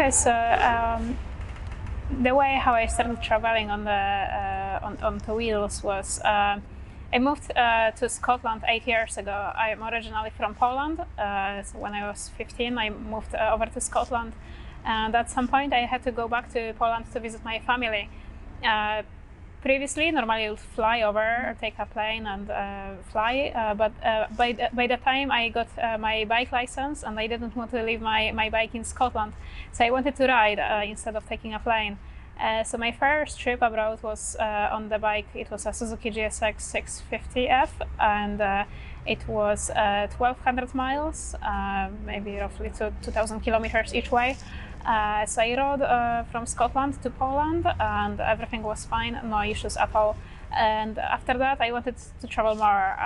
Okay, so the way how I started traveling on two wheels was I moved to Scotland 8 years ago. I am originally from Poland. So when I was 15, I moved over to Scotland, and at some point I had to go back to Poland to visit my family. Previously, normally I would fly over or take a plane and fly, but by the time I got my bike license, and I didn't want to leave my bike in Scotland, so I wanted to ride instead of taking a plane. So my first trip abroad was on the bike. It was a Suzuki GSX 650F, and it was 1,200 miles, maybe roughly 2,000 kilometers each way. So I rode from Scotland to Poland, and everything was fine, no issues at all. And after that, I wanted to travel more.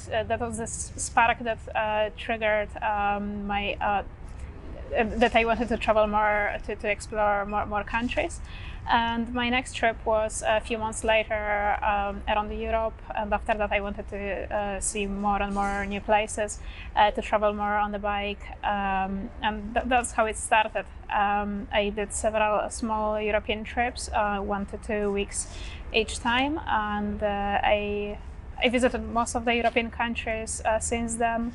That was this spark that triggered that I wanted to travel more, to explore more countries. And my next trip was a few months later around Europe, and after that I wanted to see more and more new places, to travel more on the bike, and that's how it started. I did several small European trips, 1 to 2 weeks each time, and I visited most of the European countries since then.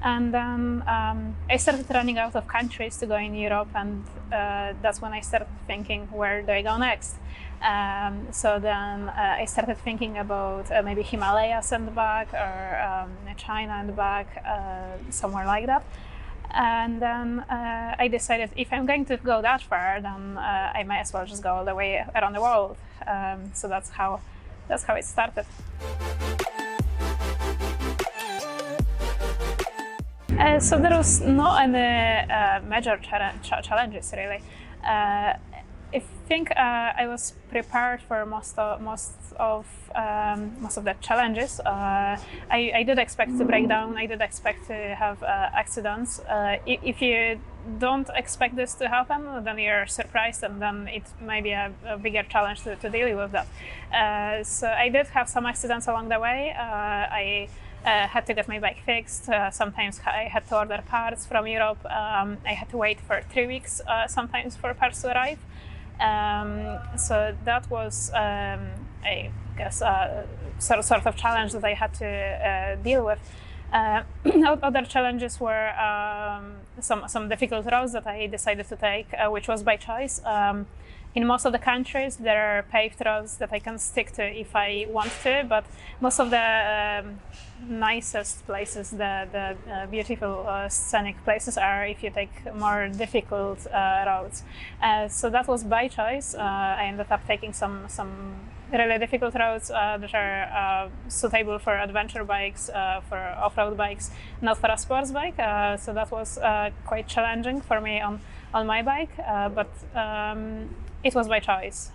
And then I started running out of countries to go in Europe, and that's when I started thinking, where do I go next? So then I started thinking about maybe Himalayas and back, or China and back, somewhere like that. And then I decided, if I'm going to go that far, then I might as well just go all the way around the world. So that's how it started. So there was not any major challenges really. I think I was prepared for most of the challenges. I did expect to break down. I did expect to have accidents. If you don't expect this to happen, then you're surprised, and then it may be a bigger challenge to deal with that. So I did have some accidents along the way. I had to get my bike fixed. Sometimes I had to order parts from Europe. I had to wait for 3 weeks sometimes for parts to arrive. So that was, I guess, sort of challenge that I had to deal with. Other challenges were some difficult roads that I decided to take, which was by choice. In most of the countries, there are paved roads that I can stick to if I want to, but most of the nicest places, the beautiful scenic places, are if you take more difficult roads. So that was by choice. I ended up taking some really difficult roads that are suitable for adventure bikes, for off-road bikes, not for a sports bike. So that was quite challenging for me on my bike, but it was by choice.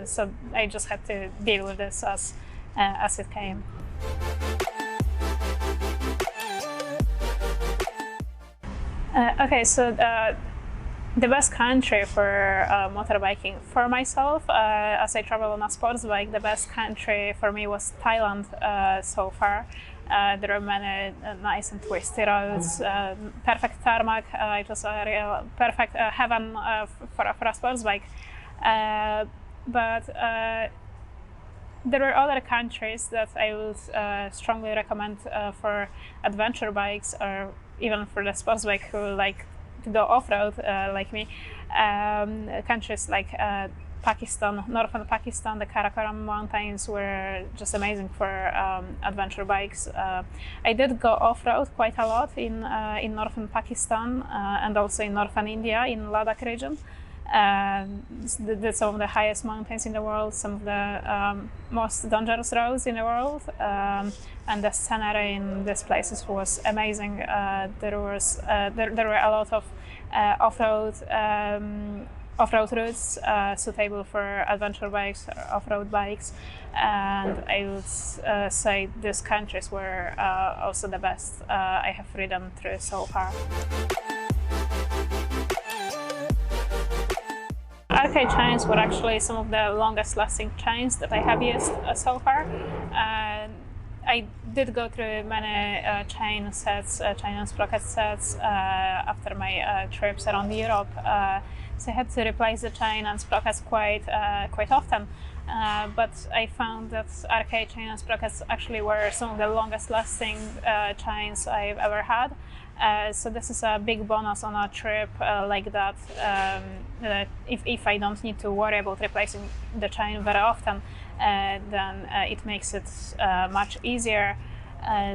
So I just had to deal with this as it came. Okay, so the best country for motorbiking for myself, as I travel on a sports bike, the best country for me was Thailand so far. There are many nice and twisty roads, perfect tarmac. It was a real perfect heaven for a sports bike. But there are other countries that I would strongly recommend for adventure bikes, or even for the sports bike who like to go off-road like me. Countries like Pakistan, northern Pakistan, the Karakoram mountains were just amazing for adventure bikes. I did go off-road quite a lot in northern Pakistan and also in northern India, in Ladakh region. Some of the highest mountains in the world, some of the most dangerous roads in the world, and the scenery in these places was amazing. There were a lot of off-road routes suitable for adventure bikes or off-road bikes, and I would say these countries were also the best I have ridden through so far. RK chains were actually some of the longest lasting chains that I have used so far. I did go through many chain sets, chain and sprocket sets after my trips around Europe. So I had to replace the chain and sprockets quite often. But I found that RK chain and sprockets actually were some of the longest lasting chains I've ever had. So this is a big bonus on a trip like that. If I don't need to worry about replacing the chain very often, then it makes it much easier.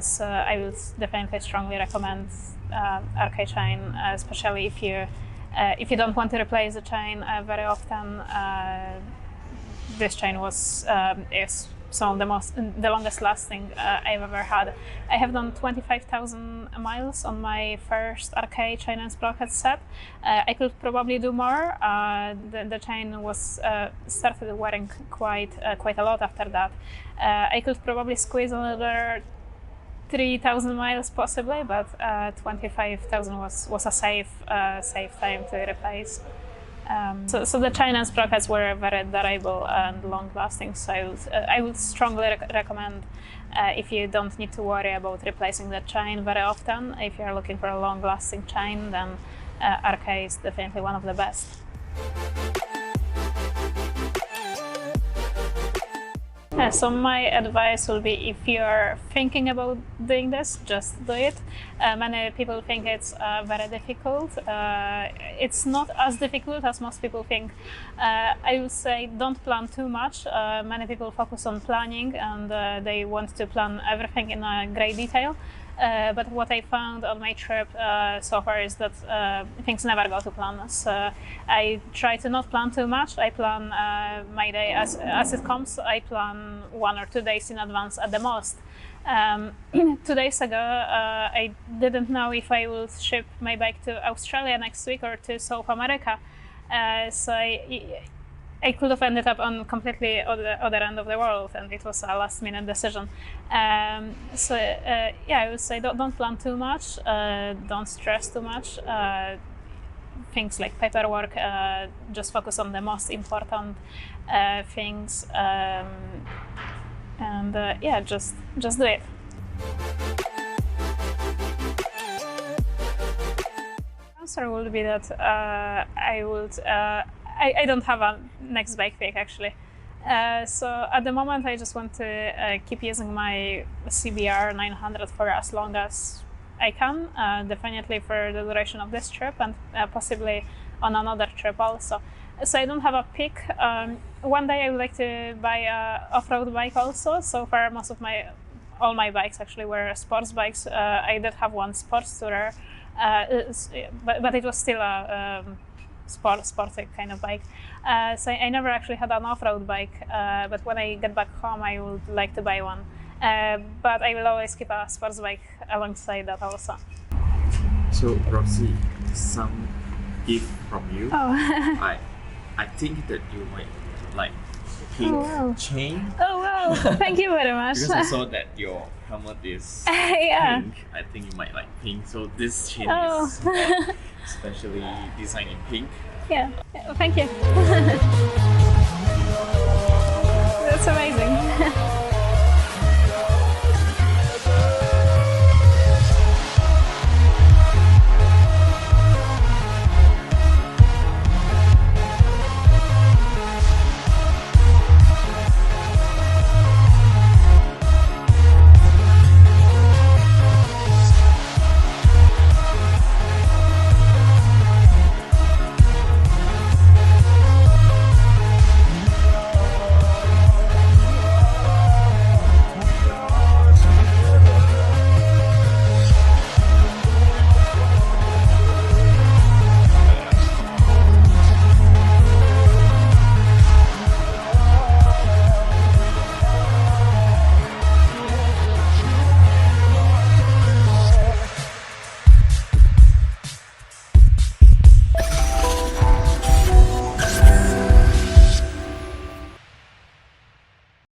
So I would definitely strongly recommend RK chain, especially if you don't want to replace the chain very often. This chain is some of the longest lasting I've ever had. I have done 25,000 miles on my first RK chain and sprocket set. I could probably do more. The chain was started wearing quite a lot after that. I could probably squeeze another 3,000 miles possibly, but 25,000 was a safe time to replace. So the chain and sprockets were very durable and long-lasting, so I would strongly recommend if you don't need to worry about replacing the chain very often. If you're looking for a long-lasting chain, then RK is definitely one of the best. So my advice will be, if you're thinking about doing this, just do it. Many people think it's very difficult. It's not as difficult as most people think. I would say don't plan too much. Many people focus on planning and they want to plan everything in a great detail. But what I found on my trip so far is that things never go to plan. So I try to not plan too much. I plan my day as it comes. I plan 1 or 2 days in advance at the most. 2 days ago, I didn't know if I would ship my bike to Australia next week or to South America. So I could have ended up on completely other end of the world, and it was a last-minute decision. Yeah, I would say don't plan too much, don't stress too much. Things like paperwork, just focus on the most important things, and yeah, just do it. The answer would be that I don't have a next bike pick actually. So at the moment I just want to keep using my CBR 900 for as long as I can, definitely for the duration of this trip and possibly on another trip also. So I don't have a pick. One day I would like to buy a off-road bike also. So far all my bikes actually were sports bikes. I did have one sports tourer, but it was still a sporty kind of bike. So I never actually had an off-road bike, but when I get back home I would like to buy one. But I will always keep a sports bike alongside that also. So Roxy, some gift from you. Oh. I think that you might like pink chain. Oh wow, thank you very much. Because I saw that your helmet is yeah. pink. I think you might like pink. So this chain Oh. is especially designed in pink. Yeah, thank you.